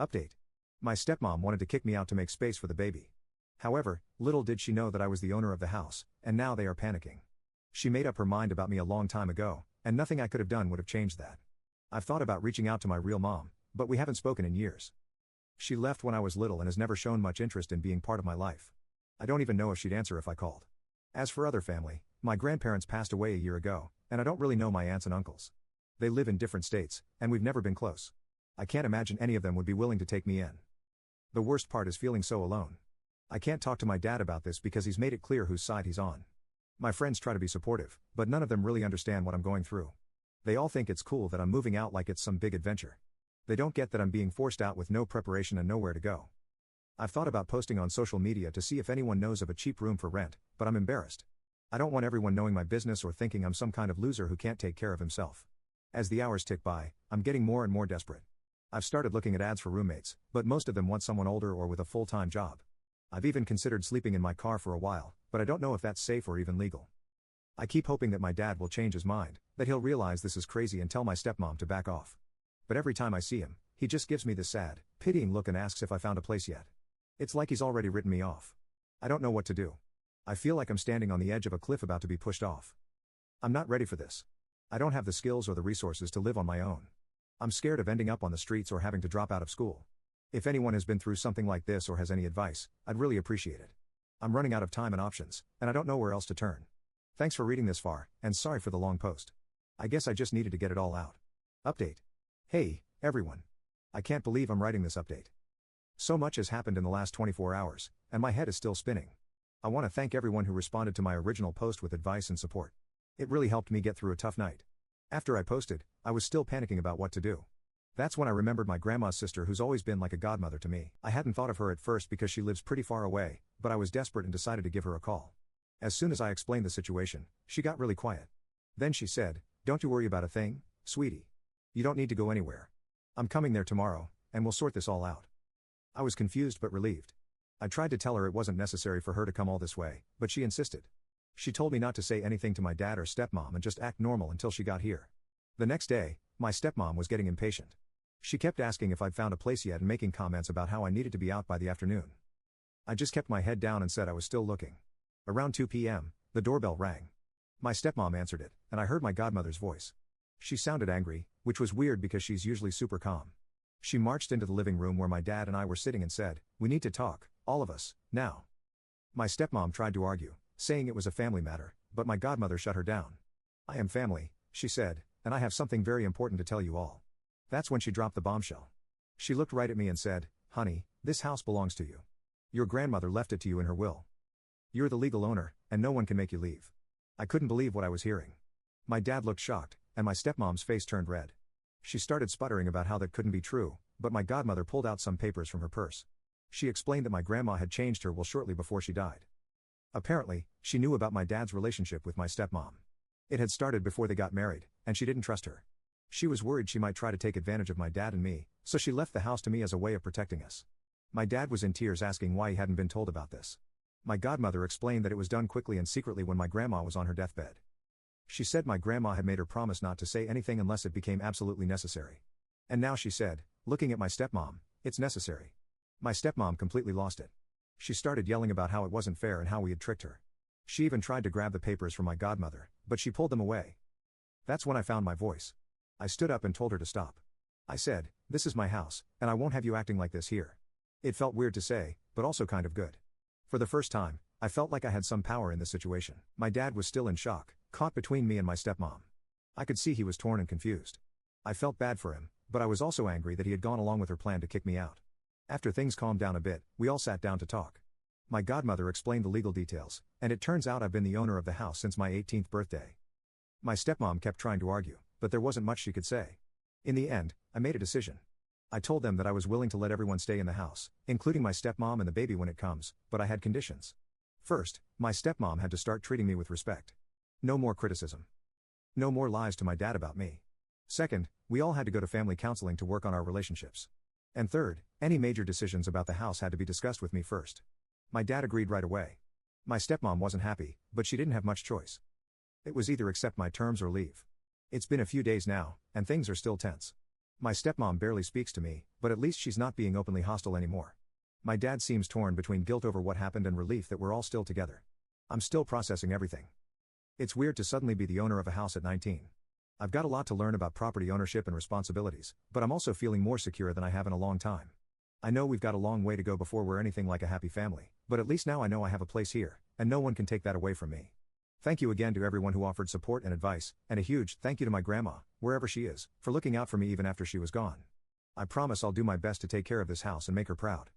Update. My stepmom wanted to kick me out to make space for the baby. However, little did she know that I was the owner of the house, and now they are panicking. She made up her mind about me a long time ago, and nothing I could have done would have changed that. I've thought about reaching out to my real mom, but we haven't spoken in years. She left when I was little and has never shown much interest in being part of my life. I don't even know if she'd answer if I called. As for other family, my grandparents passed away a year ago, and I don't really know my aunts and uncles. They live in different states, and we've never been close. I can't imagine any of them would be willing to take me in. The worst part is feeling so alone. I can't talk to my dad about this because he's made it clear whose side he's on. My friends try to be supportive, but none of them really understand what I'm going through. They all think it's cool that I'm moving out like it's some big adventure. They don't get that I'm being forced out with no preparation and nowhere to go. I've thought about posting on social media to see if anyone knows of a cheap room for rent, but I'm embarrassed. I don't want everyone knowing my business or thinking I'm some kind of loser who can't take care of himself. As the hours tick by, I'm getting more and more desperate. I've started looking at ads for roommates, but most of them want someone older or with a full-time job. I've even considered sleeping in my car for a while, but I don't know if that's safe or even legal. I keep hoping that my dad will change his mind, that he'll realize this is crazy and tell my stepmom to back off. But every time I see him, he just gives me this sad, pitying look and asks if I found a place yet. It's like he's already written me off. I don't know what to do. I feel like I'm standing on the edge of a cliff about to be pushed off. I'm not ready for this. I don't have the skills or the resources to live on my own. I'm scared of ending up on the streets or having to drop out of school. If anyone has been through something like this or has any advice, I'd really appreciate it. I'm running out of time and options, and I don't know where else to turn. Thanks for reading this far, and sorry for the long post. I guess I just needed to get it all out. Update. Hey, everyone. I can't believe I'm writing this update. So much has happened in the last 24 hours, and my head is still spinning. I want to thank everyone who responded to my original post with advice and support. It really helped me get through a tough night. After I posted, I was still panicking about what to do. That's when I remembered my grandma's sister who's always been like a godmother to me. I hadn't thought of her at first because she lives pretty far away, but I was desperate and decided to give her a call. As soon as I explained the situation, she got really quiet. Then she said, "Don't you worry about a thing, sweetie. You don't need to go anywhere. I'm coming there tomorrow, and we'll sort this all out." I was confused but relieved. I tried to tell her it wasn't necessary for her to come all this way, but she insisted. She told me not to say anything to my dad or stepmom and just act normal until she got here. The next day, my stepmom was getting impatient. She kept asking if I'd found a place yet and making comments about how I needed to be out by the afternoon. I just kept my head down and said I was still looking. Around 2 p.m., the doorbell rang. My stepmom answered it, and I heard my godmother's voice. She sounded angry, which was weird because she's usually super calm. She marched into the living room where my dad and I were sitting and said, "We need to talk, all of us, now." My stepmom tried to argue, saying it was a family matter, but my godmother shut her down. "I am family," she said, "and I have something very important to tell you all." That's when she dropped the bombshell. She looked right at me and said, "Honey, this house belongs to you. Your grandmother left it to you in her will. You're the legal owner, and no one can make you leave." I couldn't believe what I was hearing. My dad looked shocked, and my stepmom's face turned red. She started sputtering about how that couldn't be true, but my godmother pulled out some papers from her purse. She explained that my grandma had changed her will shortly before she died. Apparently, she knew about my dad's relationship with my stepmom. It had started before they got married, and she didn't trust her. She was worried she might try to take advantage of my dad and me, so she left the house to me as a way of protecting us. My dad was in tears asking why he hadn't been told about this. My godmother explained that it was done quickly and secretly when my grandma was on her deathbed. She said my grandma had made her promise not to say anything unless it became absolutely necessary. And now she said, looking at my stepmom, "It's necessary." My stepmom completely lost it. She started yelling about how it wasn't fair and how we had tricked her. She even tried to grab the papers from my godmother, but she pulled them away. That's when I found my voice. I stood up and told her to stop. I said, "This is my house, and I won't have you acting like this here." It felt weird to say, but also kind of good. For the first time, I felt like I had some power in this situation. My dad was still in shock, caught between me and my stepmom. I could see he was torn and confused. I felt bad for him, but I was also angry that he had gone along with her plan to kick me out. After things calmed down a bit, we all sat down to talk. My godmother explained the legal details, and it turns out I've been the owner of the house since my 18th birthday. My stepmom kept trying to argue, but there wasn't much she could say. In the end, I made a decision. I told them that I was willing to let everyone stay in the house, including my stepmom and the baby when it comes, but I had conditions. First, my stepmom had to start treating me with respect. No more criticism. No more lies to my dad about me. Second, we all had to go to family counseling to work on our relationships. And third, any major decisions about the house had to be discussed with me first. My dad agreed right away. My stepmom wasn't happy, but she didn't have much choice. It was either accept my terms or leave. It's been a few days now, and things are still tense. My stepmom barely speaks to me, but at least she's not being openly hostile anymore. My dad seems torn between guilt over what happened and relief that we're all still together. I'm still processing everything. It's weird to suddenly be the owner of a house at 19. I've got a lot to learn about property ownership and responsibilities, but I'm also feeling more secure than I have in a long time. I know we've got a long way to go before we're anything like a happy family, but at least now I know I have a place here, and no one can take that away from me. Thank you again to everyone who offered support and advice, and a huge thank you to my grandma, wherever she is, for looking out for me even after she was gone. I promise I'll do my best to take care of this house and make her proud.